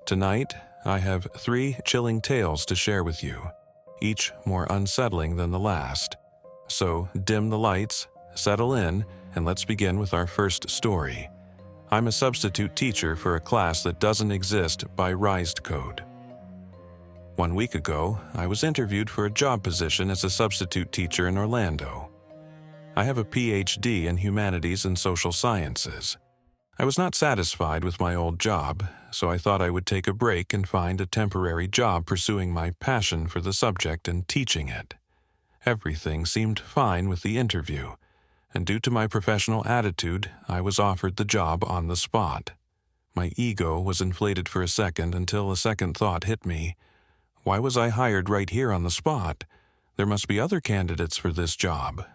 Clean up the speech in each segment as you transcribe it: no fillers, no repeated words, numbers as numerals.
Tonight, I have 3 chilling tales to share with you, each more unsettling than the last. So dim the lights, settle in, and let's begin with our first story. I'm a substitute teacher for a class that doesn't exist by RisedCode. 1 week ago, I was interviewed for a job position as a substitute teacher in Orlando. I have a PhD in humanities and social sciences. I was not satisfied with my old job, so I thought I would take a break and find a temporary job pursuing my passion for the subject and teaching it. Everything seemed fine with the interview, and due to my professional attitude, I was offered the job on the spot. My ego was inflated for a second until a second thought hit me. Why was I hired right here on the spot? There must be other candidates for this job.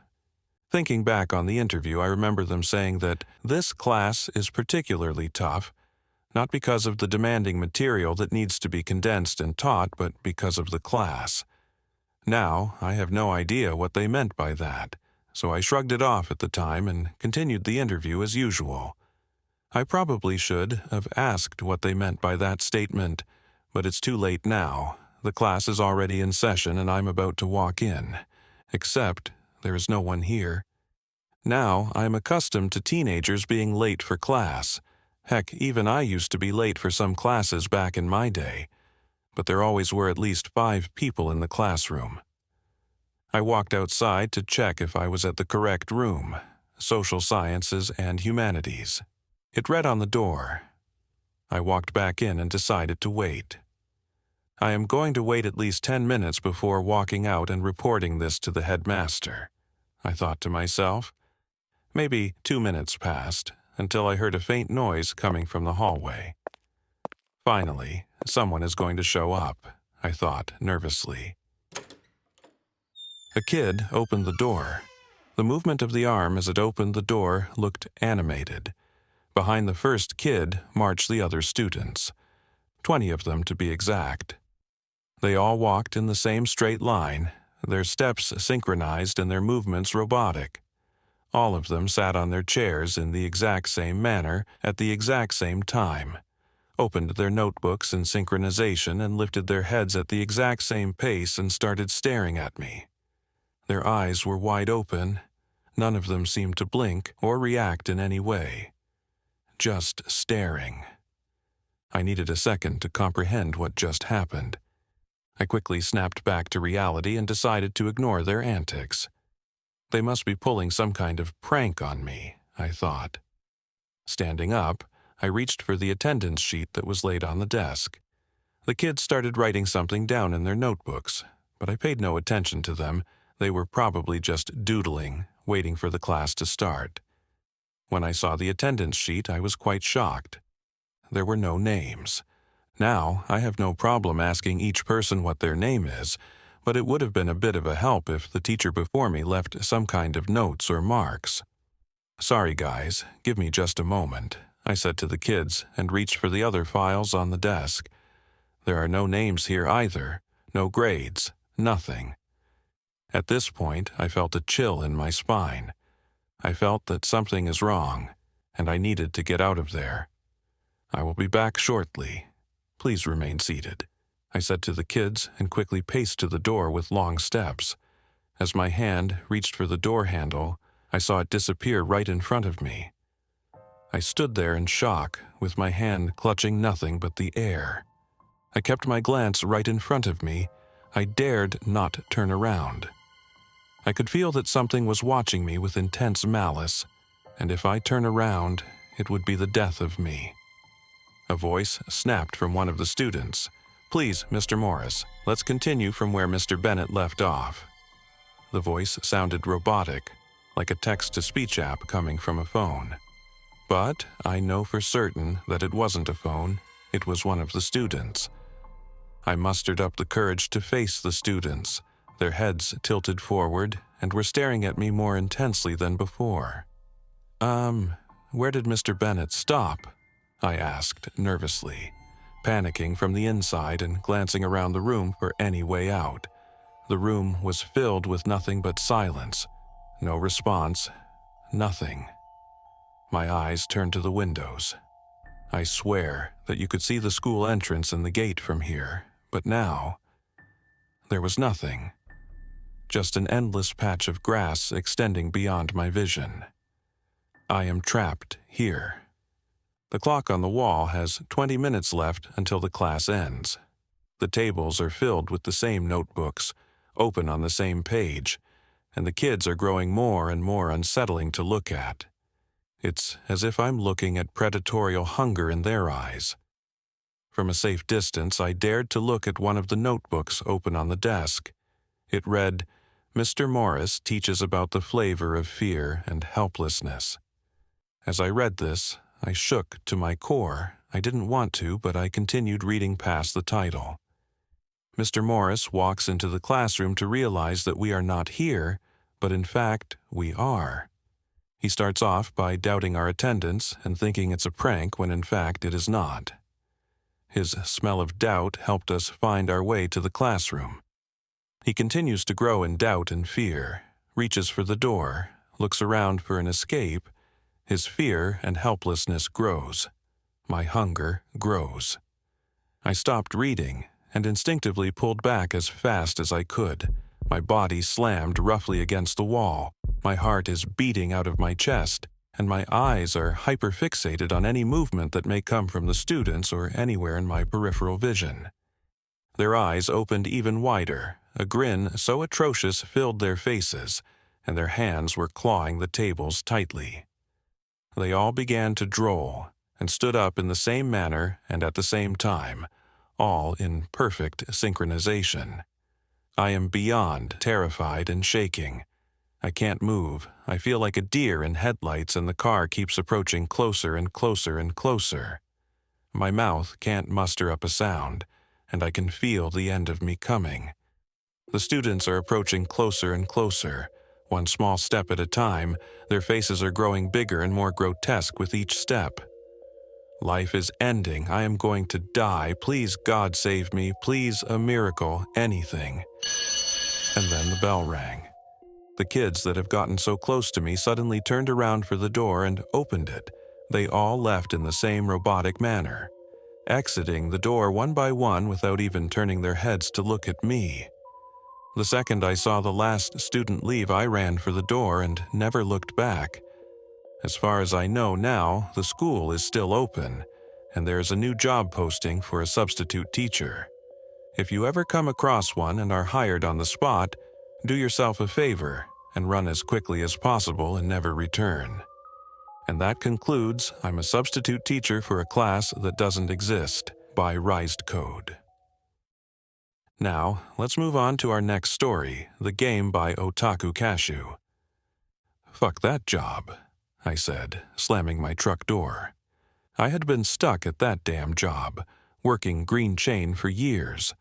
Thinking back on the interview, I remember them saying that this class is particularly tough, not because of the demanding material that needs to be condensed and taught, but because of the class. Now, I have no idea what they meant by that, so I shrugged it off at the time and continued the interview as usual. I probably should have asked what they meant by that statement, but it's too late now. The class is already in session and I'm about to walk in, except there is no one here. Now, I am accustomed to teenagers being late for class. Heck, even I used to be late for some classes back in my day, but there always were at least 5 people in the classroom. I walked outside to check if I was at the correct room, social sciences and humanities. It read on the door. I walked back in and decided to wait. I am going to wait at least 10 minutes before walking out and reporting this to the headmaster, I thought to myself. Maybe 2 minutes passed, until I heard a faint noise coming from the hallway. Finally, someone is going to show up, I thought nervously. A kid opened the door. The movement of the arm as it opened the door looked animated. Behind the first kid marched the other students, 20 of them to be exact. They all walked in the same straight line, their steps synchronized and their movements robotic. All of them sat on their chairs in the exact same manner at the exact same time, opened their notebooks in synchronization and lifted their heads at the exact same pace and started staring at me. Their eyes were wide open. None of them seemed to blink or react in any way. Just staring. I needed a second to comprehend what just happened. I quickly snapped back to reality and decided to ignore their antics. They must be pulling some kind of prank on me, I thought. Standing up, I reached for the attendance sheet that was laid on the desk. The kids started writing something down in their notebooks, but I paid no attention to them. They were probably just doodling, waiting for the class to start. When I saw the attendance sheet, I was quite shocked. There were no names. Now, I have no problem asking each person what their name is, but it would have been a bit of a help if the teacher before me left some kind of notes or marks. "Sorry, guys, give me just a moment," I said to the kids and reached for the other files on the desk. There are no names here either, no grades, nothing. At this point, I felt a chill in my spine. I felt that something is wrong, and I needed to get out of there. "I will be back shortly. Please remain seated," I said to the kids and quickly paced to the door with long steps. As my hand reached for the door handle, I saw it disappear right in front of me. I stood there in shock, with my hand clutching nothing but the air. I kept my glance right in front of me. I dared not turn around. I could feel that something was watching me with intense malice, and if I turn around, it would be the death of me. A voice snapped from one of the students. "Please, Mr. Morris, let's continue from where Mr. Bennett left off." The voice sounded robotic, like a text-to-speech app coming from a phone. But I know for certain that it wasn't a phone, it was one of the students. I mustered up the courage to face the students. Their heads tilted forward and were staring at me more intensely than before. Where did Mr. Bennett stop?" I asked nervously, panicking from the inside and glancing around the room for any way out. The room was filled with nothing but silence. No response. Nothing. My eyes turned to the windows. I swear that you could see the school entrance and the gate from here, but now there was nothing. Just an endless patch of grass extending beyond my vision. I am trapped here. The clock on the wall has 20 minutes left until the class ends. The tables are filled with the same notebooks, open on the same page, and the kids are growing more and more unsettling to look at. It's as if I'm looking at predatorial hunger in their eyes. From a safe distance, I dared to look at one of the notebooks open on the desk. It read, "Mr. Morris teaches about the flavor of fear and helplessness." As I read this, I shook to my core. I didn't want to, but I continued reading past the title. Mr. Morris walks into the classroom to realize that we are not here, but in fact, we are. He starts off by doubting our attendance and thinking it's a prank when in fact it is not. His smell of doubt helped us find our way to the classroom. He continues to grow in doubt and fear, reaches for the door, looks around for an escape. His fear and helplessness grows. My hunger grows. I stopped reading and instinctively pulled back as fast as I could. My body slammed roughly against the wall. My heart is beating out of my chest, and my eyes are hyperfixated on any movement that may come from the students or anywhere in my peripheral vision. Their eyes opened even wider. A grin so atrocious filled their faces, and their hands were clawing the tables tightly. They all began to drool, and stood up in the same manner and at the same time, all in perfect synchronization. I am beyond terrified and shaking. I can't move. I feel like a deer in headlights, and the car keeps approaching closer and closer and closer. My mouth can't muster up a sound, and I can feel the end of me coming. The students are approaching closer and closer. One small step at a time, their faces are growing bigger and more grotesque with each step. Life is ending. I am going to die. Please, God, save me. Please, a miracle, anything. And then the bell rang. The kids that have gotten so close to me suddenly turned around for the door and opened it. They all left in the same robotic manner, exiting the door one by one without even turning their heads to look at me. The second I saw the last student leave, I ran for the door and never looked back. As far as I know now, the school is still open, and there is a new job posting for a substitute teacher. If you ever come across one and are hired on the spot, do yourself a favor and run as quickly as possible and never return. And that concludes I'm a substitute teacher for a class that doesn't exist by RisedCode. Now, let's move on to our next story, The Game by OtakuCashew. "Fuck that job," I said, slamming my truck door. I had been stuck at that damn job, working green chain for years,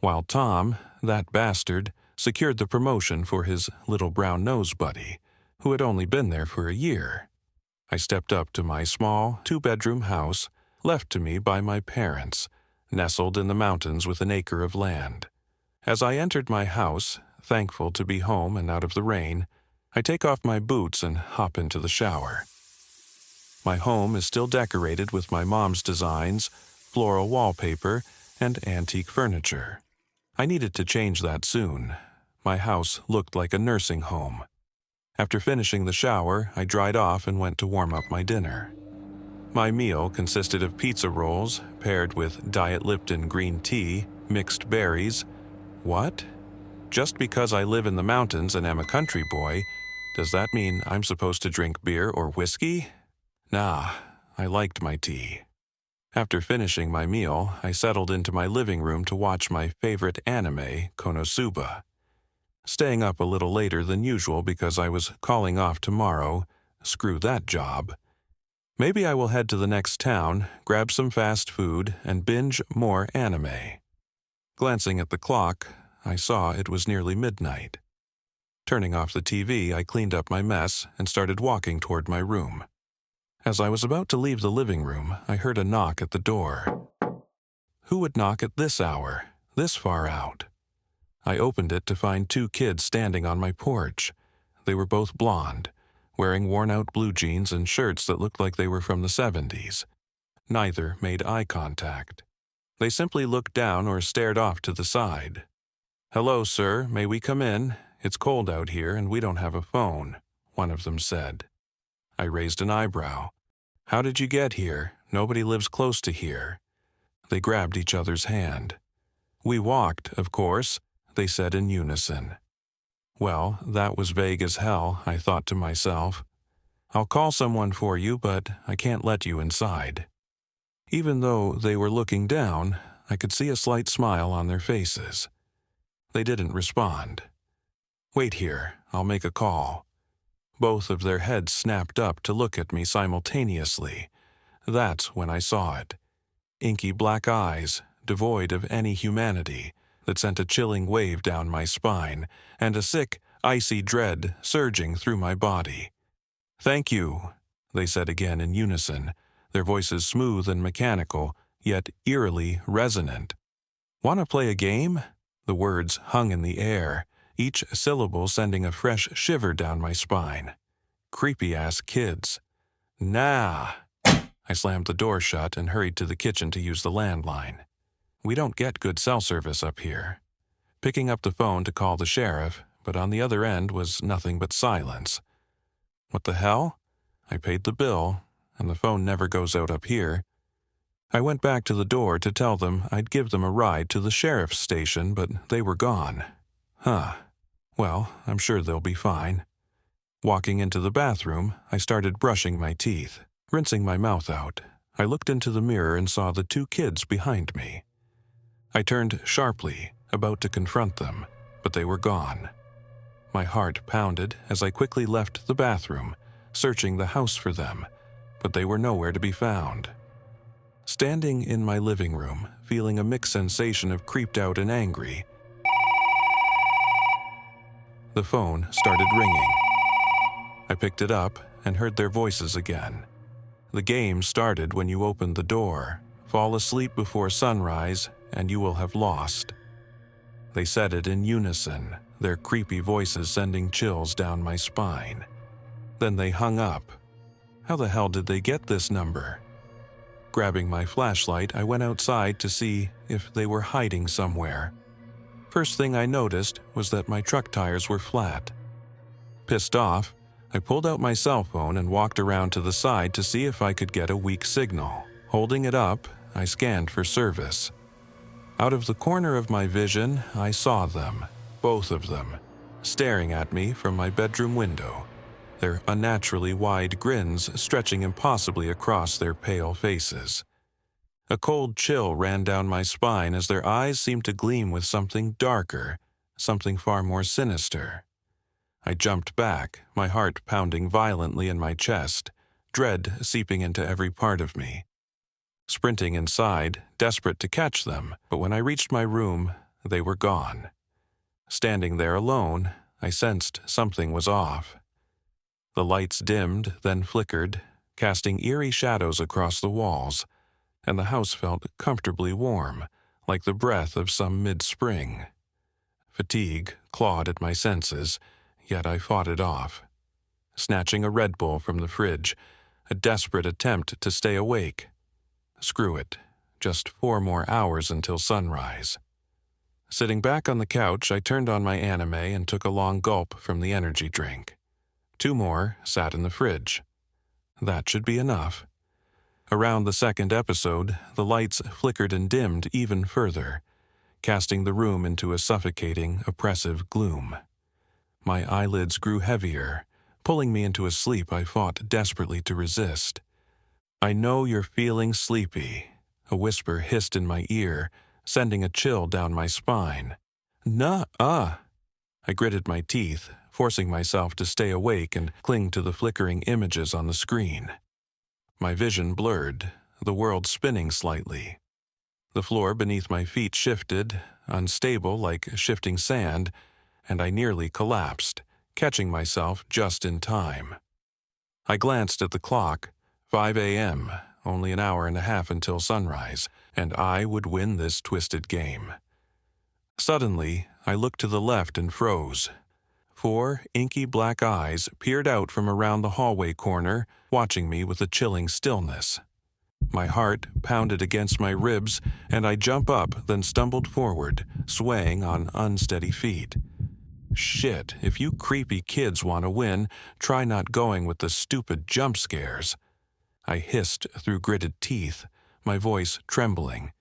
while Tom, that bastard, secured the promotion for his little brown nose buddy, who had only been there for a year. I stepped up to my small, two-bedroom house, left to me by my parents, nestled in the mountains with an acre of land. As I entered my house, thankful to be home and out of the rain, I take off my boots and hop into the shower. My home is still decorated with my mom's designs, floral wallpaper, and antique furniture. I needed to change that soon. My house looked like a nursing home. After finishing the shower, I dried off and went to warm up my dinner. My meal consisted of pizza rolls paired with Diet Lipton green tea, mixed berries. What? Just because I live in the mountains and am a country boy, does that mean I'm supposed to drink beer or whiskey? Nah, I liked my tea. After finishing my meal, I settled into my living room to watch my favorite anime, Konosuba. Staying up a little later than usual because I was calling off tomorrow. Screw that job. Maybe I will head to the next town, grab some fast food, and binge more anime. Glancing at the clock, I saw it was nearly midnight. Turning off the TV, I cleaned up my mess and started walking toward my room. As I was about to leave the living room, I heard a knock at the door. Who would knock at this hour, this far out? I opened it to find two kids standing on my porch. They were both blonde, wearing worn-out blue jeans and shirts that looked like they were from the 70s. Neither made eye contact. They simply looked down or stared off to the side. "Hello, sir, may we come in? It's cold out here and we don't have a phone," one of them said. I raised an eyebrow. "How did you get here? Nobody lives close to here." They grabbed each other's hand. "We walked, of course," they said in unison. Well, that was vague as hell, I thought to myself. "I'll call someone for you, but I can't let you inside." Even though they were looking down, I could see a slight smile on their faces. They didn't respond. "Wait here, I'll make a call." Both of their heads snapped up to look at me simultaneously. That's when I saw it. Inky black eyes, devoid of any humanity, that sent a chilling wave down my spine, and a sick, icy dread surging through my body. "Thank you," they said again in unison, their voices smooth and mechanical, yet eerily resonant. "Want to play a game?" The words hung in the air, each syllable sending a fresh shiver down my spine. Creepy-ass kids. "Nah." I slammed the door shut and hurried to the kitchen to use the landline. We don't get good cell service up here. Picking up the phone to call the sheriff, but on the other end was nothing but silence. What the hell? I paid the bill, and the phone never goes out up here. I went back to the door to tell them I'd give them a ride to the sheriff's station, but they were gone. Well, I'm sure they'll be fine. Walking into the bathroom, I started brushing my teeth, rinsing my mouth out. I looked into the mirror and saw the two kids behind me. I turned sharply, about to confront them, but they were gone. My heart pounded as I quickly left the bathroom, searching the house for them, but they were nowhere to be found. Standing in my living room, feeling a mixed sensation of creeped out and angry, the phone started ringing. I picked it up and heard their voices again. "The game started when you opened the door. Fall asleep before sunrise, and you will have lost." They said it in unison, their creepy voices sending chills down my spine. Then they hung up. How the hell did they get this number? Grabbing my flashlight, I went outside to see if they were hiding somewhere. First thing I noticed was that my truck tires were flat. Pissed off, I pulled out my cell phone and walked around to the side to see if I could get a weak signal. Holding it up, I scanned for service. Out of the corner of my vision, I saw them, both of them, staring at me from my bedroom window, their unnaturally wide grins stretching impossibly across their pale faces. A cold chill ran down my spine as their eyes seemed to gleam with something darker, something far more sinister. I jumped back, my heart pounding violently in my chest, dread seeping into every part of me. Sprinting inside, desperate to catch them, but when I reached my room, they were gone. Standing there alone, I sensed something was off. The lights dimmed, then flickered, casting eerie shadows across the walls, and the house felt comfortably warm, like the breath of some mid-spring. Fatigue clawed at my senses, yet I fought it off. Snatching a Red Bull from the fridge, a desperate attempt to stay awake. Screw it, just 4 more hours until sunrise. Sitting back on the couch, I turned on my anime and took a long gulp from the energy drink. 2 more sat in the fridge. That should be enough. Around the second episode, the lights flickered and dimmed even further, casting the room into a suffocating, oppressive gloom. My eyelids grew heavier, pulling me into a sleep I fought desperately to resist. "I know you're feeling sleepy," a whisper hissed in my ear, sending a chill down my spine. "Nuh-uh." I gritted my teeth, forcing myself to stay awake and cling to the flickering images on the screen. My vision blurred, the world spinning slightly. The floor beneath my feet shifted, unstable like shifting sand, and I nearly collapsed, catching myself just in time. I glanced at the clock. 5 a.m., only an hour and a half until sunrise, and I would win this twisted game. Suddenly, I looked to the left and froze. 4 inky black eyes peered out from around the hallway corner, watching me with a chilling stillness. My heart pounded against my ribs, and I jump up, then stumbled forward, swaying on unsteady feet. Shit, if you creepy kids want to win, try not going with the stupid jump scares. I hissed through gritted teeth, my voice trembling.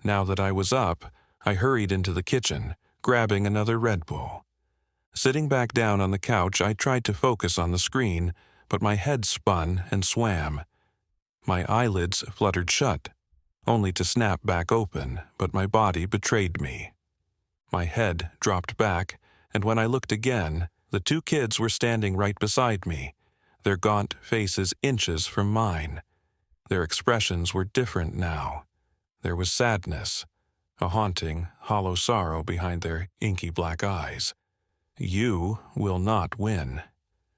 Now that I was up, I hurried into the kitchen, grabbing another Red Bull. Sitting back down on the couch, I tried to focus on the screen, but my head spun and swam. My eyelids fluttered shut, only to snap back open, but my body betrayed me. My head dropped back, and when I looked again, the two kids were standing right beside me, their gaunt faces inches from mine. Their expressions were different now. There was sadness, a haunting, hollow sorrow behind their inky black eyes. "You will not win.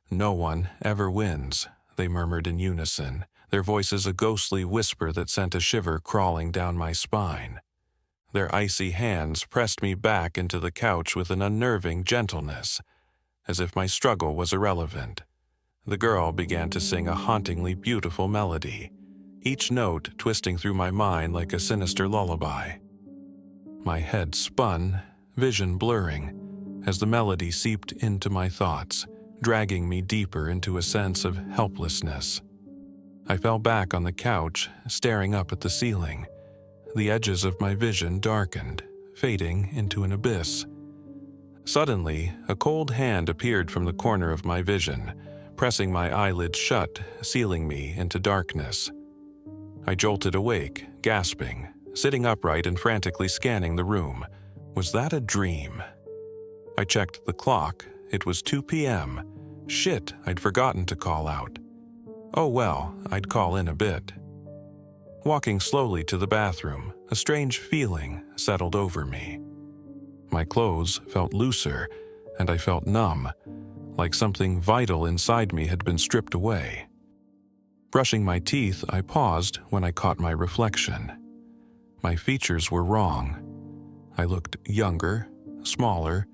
No one ever wins," they murmured in unison, their voices a ghostly whisper that sent a shiver crawling down my spine. Their icy hands pressed me back into the couch with an unnerving gentleness, as if my struggle was irrelevant. The girl began to sing a hauntingly beautiful melody, each note twisting through my mind like a sinister lullaby. My head spun, vision blurring, as the melody seeped into my thoughts, dragging me deeper into a sense of helplessness. I fell back on the couch, staring up at the ceiling. The edges of my vision darkened, fading into an abyss. Suddenly, a cold hand appeared from the corner of my vision, pressing my eyelids shut, sealing me into darkness. I jolted awake, gasping, sitting upright and frantically scanning the room. Was that a dream? I checked the clock. It was 2 p.m. Shit, I'd forgotten to call out. Oh well, I'd call in a bit. Walking slowly to the bathroom, a strange feeling settled over me. My clothes felt looser, and I felt numb, like something vital inside me had been stripped away. Brushing my teeth, I paused when I caught my reflection. My features were wrong. I looked younger, smaller,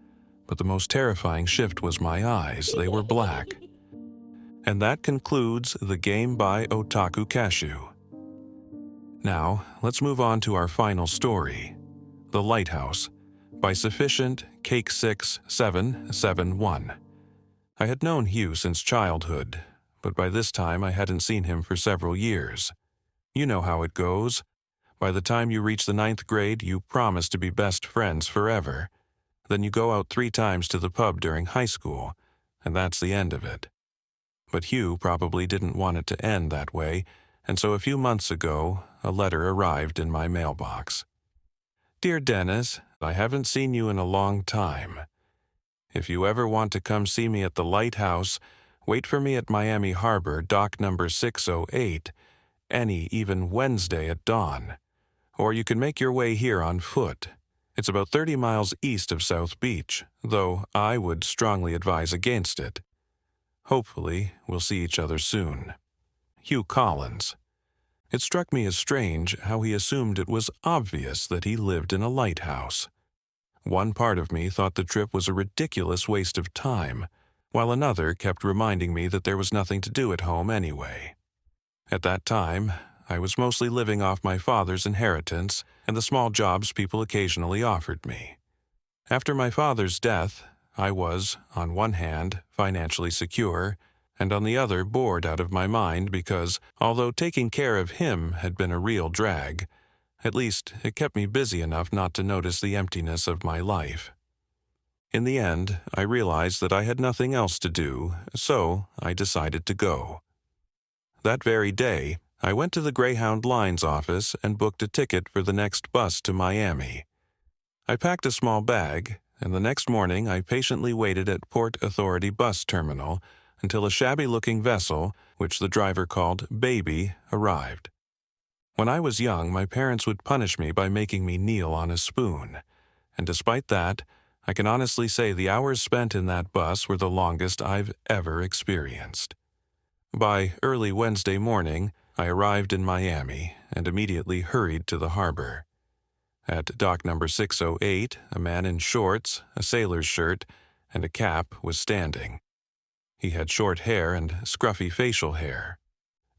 but the most terrifying shift was my eyes. They were black. And that concludes the game by OtakuCashew. Now, let's move on to our final story, The Lighthouse, by Sufficient Cake 6771. I had known Hugh since childhood, but by this time I hadn't seen him for several years. You know how it goes. By the time you reach the 9th grade, you promise to be best friends forever. Then you go out 3 times to the pub during high school, and that's the end of it. But Hugh probably didn't want it to end that way, and so a few months ago, a letter arrived in my mailbox. Dear Dennis, I haven't seen you in a long time. If you ever want to come see me at the Lighthouse, wait for me at Miami Harbor, dock number 608, even Wednesday at dawn. Or you can make your way here on foot. It's about 30 miles east of South Beach, though I would strongly advise against it. Hopefully, we'll see each other soon. Hugh Collins. It struck me as strange how he assumed it was obvious that he lived in a lighthouse. One part of me thought the trip was a ridiculous waste of time, while another kept reminding me that there was nothing to do at home anyway. At that time, I was mostly living off my father's inheritance and the small jobs people occasionally offered me. After my father's death, I was, on one hand, financially secure, and on the other bored out of my mind because, although taking care of him had been a real drag, at least it kept me busy enough not to notice the emptiness of my life. In the end, I realized that I had nothing else to do, so I decided to go. That very day, I went to the Greyhound Line's office and booked a ticket for the next bus to Miami. I packed a small bag, and the next morning I patiently waited at Port Authority Bus Terminal until a shabby-looking vessel, which the driver called Baby, arrived. When I was young, my parents would punish me by making me kneel on a spoon, and despite that, I can honestly say the hours spent in that bus were the longest I've ever experienced. By early Wednesday morning, I arrived in Miami and immediately hurried to the harbor. At dock number 608, a man in shorts, a sailor's shirt, and a cap was standing. He had short hair and scruffy facial hair.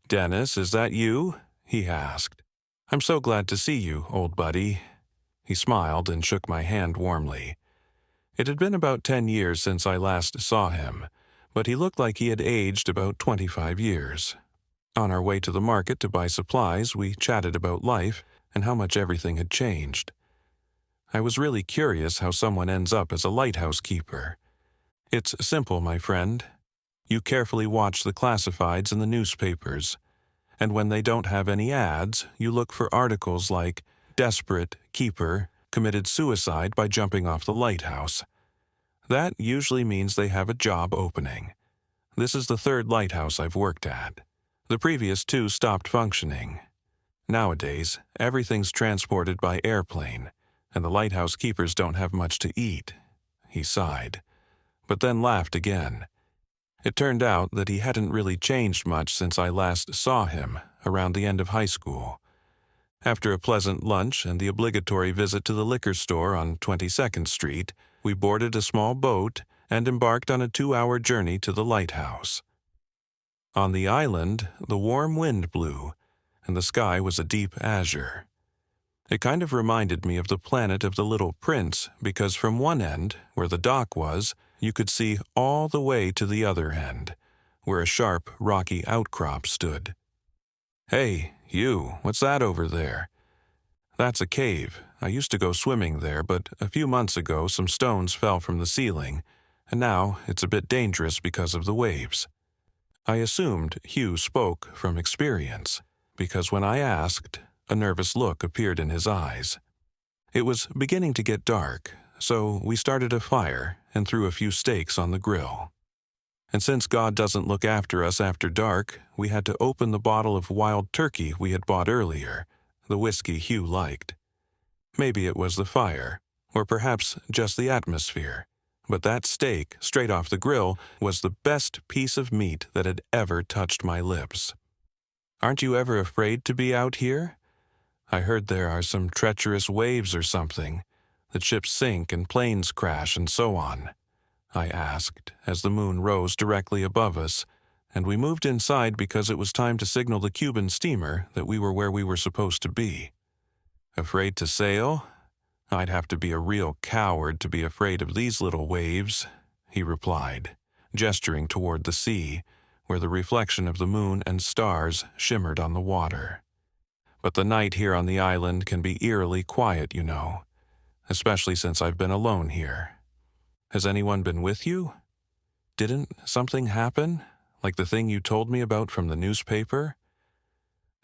"Dennis, is that you?" he asked. "I'm so glad to see you, old buddy." He smiled and shook my hand warmly. It had been about 10 years since I last saw him, but he looked like he had aged about 25 years. On our way to the market to buy supplies, we chatted about life and how much everything had changed. I was really curious how someone ends up as a lighthouse keeper. It's simple, my friend. You carefully watch the classifieds in the newspapers, and when they don't have any ads, you look for articles like "Desperate Keeper committed suicide by jumping off the lighthouse." That usually means they have a job opening. This is the third lighthouse I've worked at. The previous 2 stopped functioning. Nowadays, everything's transported by airplane, and the lighthouse keepers don't have much to eat. He sighed, but then laughed again. It turned out that he hadn't really changed much since I last saw him, around the end of high school. After a pleasant lunch and the obligatory visit to the liquor store on 22nd Street, we boarded a small boat and embarked on a 2-hour journey to the lighthouse. On the island, the warm wind blew, and the sky was a deep azure. It kind of reminded me of the planet of the Little Prince because from one end, where the dock was, you could see all the way to the other end, where a sharp, rocky outcrop stood. "Hey, you, what's that over there?" "That's a cave. I used to go swimming there, but a few months ago some stones fell from the ceiling, and now it's a bit dangerous because of the waves." I assumed Hugh spoke from experience, because when I asked, a nervous look appeared in his eyes. It was beginning to get dark, so we started a fire and threw a few steaks on the grill. And since God doesn't look after us after dark, we had to open the bottle of wild turkey we had bought earlier, the whiskey Hugh liked. Maybe it was the fire, or perhaps just the atmosphere, but that steak, straight off the grill, was the best piece of meat that had ever touched my lips. "Aren't you ever afraid to be out here? I heard there are some treacherous waves or something, that ships sink and planes crash and so on," I asked as the moon rose directly above us, and we moved inside because it was time to signal the Cuban steamer that we were where we were supposed to be. "Afraid to sail? I'd have to be a real coward to be afraid of these little waves," he replied, gesturing toward the sea, where the reflection of the moon and stars shimmered on the water. "But the night here on the island can be eerily quiet, you know, especially since I've been alone here. Has anyone been with you? Didn't something happen, like the thing you told me about from the newspaper?"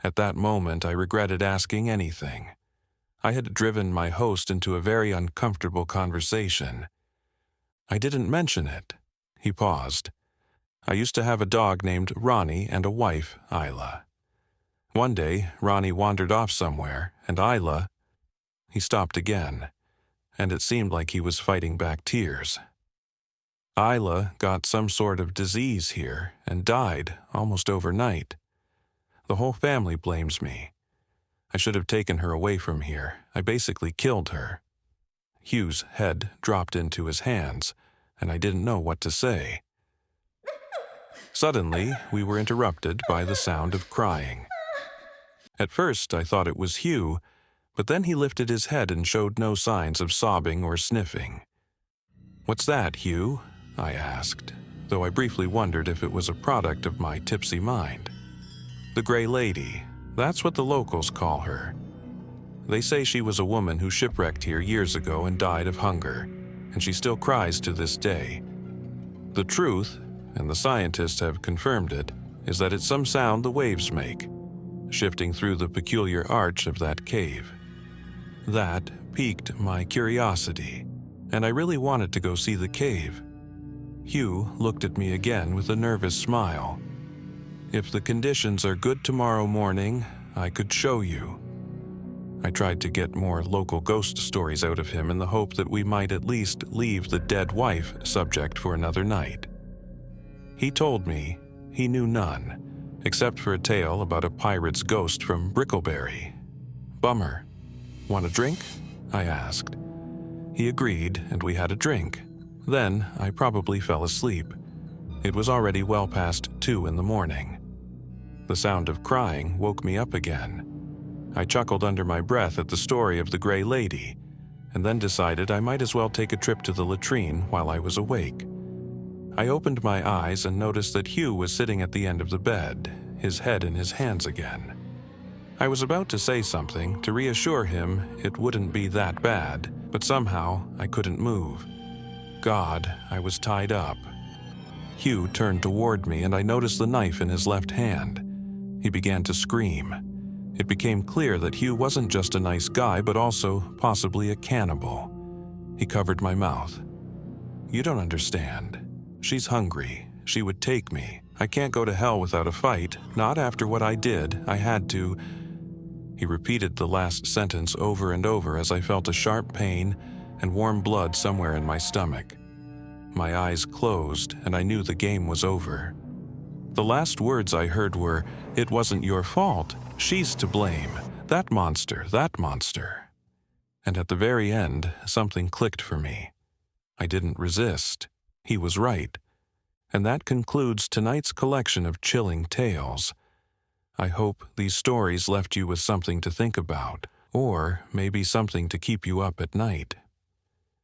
At that moment, I regretted asking anything. I had driven my host into a very uncomfortable conversation. "I didn't mention it." He paused. "I used to have a dog named Ronnie and a wife, Isla. One day, Ronnie wandered off somewhere, and Isla—" He stopped again, and it seemed like he was fighting back tears. "Isla got some sort of disease here and died almost overnight. The whole family blames me. I should have taken her away from here. I basically killed her." Hugh's head dropped into his hands, and I didn't know what to say. Suddenly, we were interrupted by the sound of crying. At first, I thought it was Hugh, but then he lifted his head and showed no signs of sobbing or sniffing. "What's that, Hugh?" I asked, though I briefly wondered if it was a product of my tipsy mind. "The Gray Lady. That's what the locals call her. They say she was a woman who shipwrecked here years ago and died of hunger, and she still cries to this day. The truth, and the scientists have confirmed it, is that it's some sound the waves make, shifting through the peculiar arch of that cave. That piqued my curiosity, and I really wanted to go see the cave." Hugh looked at me again with a nervous smile. "If the conditions are good tomorrow morning, I could show you." I tried to get more local ghost stories out of him in the hope that we might at least leave the dead wife subject for another night. He told me he knew none, except for a tale about a pirate's ghost from Brickleberry. "Bummer. Want a drink?" I asked. He agreed, and we had a drink. Then I probably fell asleep. It was already well past 2 in the morning. The sound of crying woke me up again. I chuckled under my breath at the story of the gray lady, and then decided I might as well take a trip to the latrine while I was awake. I opened my eyes and noticed that Hugh was sitting at the end of the bed, his head in his hands again. I was about to say something to reassure him it wouldn't be that bad, but somehow I couldn't move. God, I was tied up. Hugh turned toward me and I noticed the knife in his left hand. He began to scream. It became clear that Hugh wasn't just a nice guy, but also possibly a cannibal. He covered my mouth. "You don't understand. She's hungry. She would take me. I can't go to hell without a fight. Not after what I did. I had to." He repeated the last sentence over and over as I felt a sharp pain and warm blood somewhere in my stomach. My eyes closed and I knew the game was over. The last words I heard were, "It wasn't your fault. She's to blame. That monster, that monster." And at the very end, something clicked for me. I didn't resist. He was right. And that concludes tonight's collection of chilling tales. I hope these stories left you with something to think about, or maybe something to keep you up at night.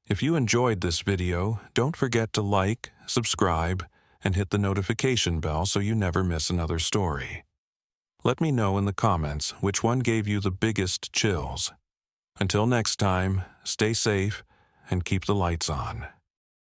If you enjoyed this video, don't forget to like, subscribe, and hit the notification bell so you never miss another story. Let me know in the comments which one gave you the biggest chills. Until next time, stay safe and keep the lights on.